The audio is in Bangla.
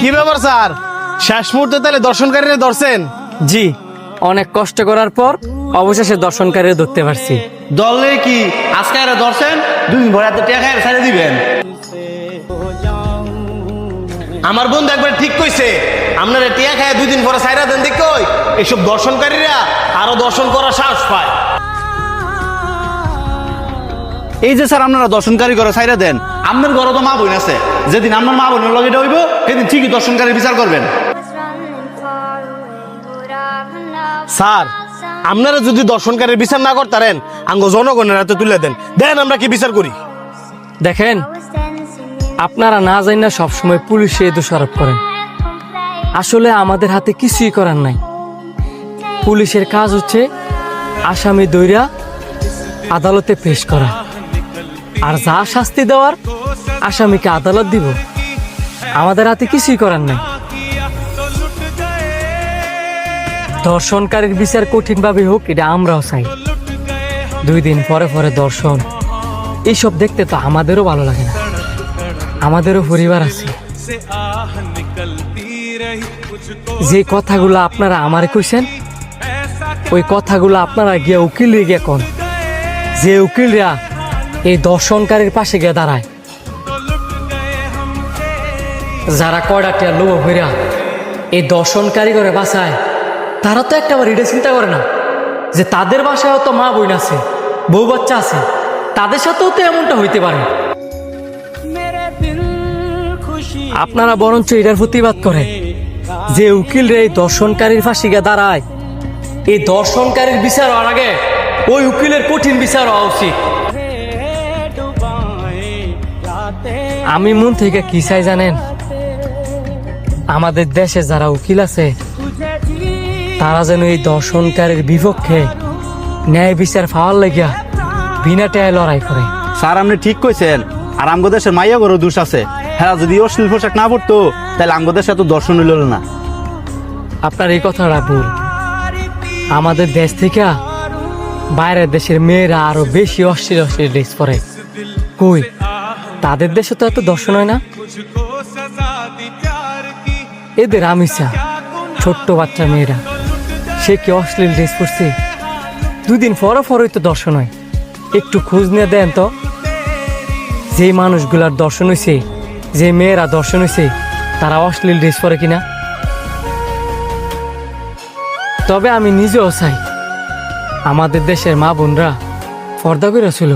কি ব্যাপার স্যার, শেষ মুহূর্তে তাহলে দর্শনকারীরা ধরছেন? জি, অনেক কষ্ট করার পর অবশেষে দর্শনকারীরা ধরতে পারছি। দলে কি আজকে এরা ধরছেন, 2 দিন ভরে টাকা খায় ছেড়ে দিবেন? আমার বন্ধু একবার ঠিক কইছে, আপনারা টিয়া খায় 2 দিন পরে সাইরা দেন দেখো এইসব দর্শনকারীরা আরো দর্শন করার সাহস পায়। এই যে স্যার আপনারা দর্শনকারী করে ছাইরা দেন, আপনার ঘরে তো মা বোন আছে, যেদিন আপনার মা বোনের লগে হইব সেদিন ঠিকই দর্শনকারী বিচার করবেন। স্যার, আপনারা যদি দর্শনকারীর বিচার না করতারেন আঙ্গ জনগণের হাতে তুলে দেন, দেন আমরা কি বিচার করি। দেখেন, আপনারা না জানি না সবসময় পুলিশে দোষারোপ করেন। আসলে আমাদের হাতে কিছুই করার নাই। পুলিশের কাজ হচ্ছে আসামি দইরা আদালতে পেশ করা, আর যা শাস্তি দেওয়ার আসামিকে আদালত দিব। আমাদের হাতে কিছুই করার নাই। দর্শনকারীর বিচার কঠিনভাবে হোক, এটা আমরাও চাই। 2 দিন পরে পরে দর্শন, এইসব দেখতে তো আমাদেরও ভালো লাগে না। আমাদেরও পরিবার আছে। যে কথাগুলো আপনারা আমারে কইছেন, ওই কথাগুলো আপনারা গিয়া উকিল গিয়া কোন, যে উকিলরা এই দর্শনকারীর পাশে গিয়ে দাঁড়ায়, যারা কয়ডাটিয়া লোভ হইরা এই দর্শনকারী করে বাঁচায়, তারা তো একটা বার এটা চিন্তা করে না যে তাদের বাসায়ও তো মা বোন আছে, বউ বাচ্চা আছে, তাদের সাথেও তো এমনটা হইতে পারে। আপনারা বরঞ্চ এটার প্রতিবাদ করে যে উকিল রে দর্শনকারীর ফাঁসি গিয়ে দাঁড়ায়, এই দর্শনকারীর বিচার হওয়ার আগে ওই উকিলের কঠিন বিচার হওয়া উচিত। আমি মন থেকে কি চাই জানেন? আমাদের দেশে যারা উকিল আছে তারা যেন এই দর্শনকারীর বিপক্ষে ন্যায় বিচার পাওয়ার লাগিয়া বিনা টায় লড়াই করে। স্যার আপনি ঠিক কইছেন, আর আমগো দেশের মাইয়া গরু দোষ আছে। হ্যাঁ, যদি অশ্লীল পোশাক না পড়তো তাহলে আমগো দেশে এত দর্শন হইল না। আপনার এই কথাটা ভুল। আমাদের দেশ থেকে বাইরের দেশের মেয়েরা আরো বেশি অশ্লীল অশ্লীল ড্রেস পরে। কই, তাদের দেশে তো এত দর্শন হয় না। এদের আমিষা ছোট্ট বাচ্চা মেয়েরা, সে কি অশ্লীল ড্রেস পরছে? 2 দিন পরই তো দর্শন হয়। একটু খোঁজ নিয়ে দেন তো, যে মানুষগুলার দর্শন হয়েছে, যে মেয়েরা দর্শন হয়েছে, তারা অশ্লীল ড্রেস পরে কিনা। তবে আমি নিজেও চাই আমাদের দেশের মা বোনরা পর্দা করে ছিল।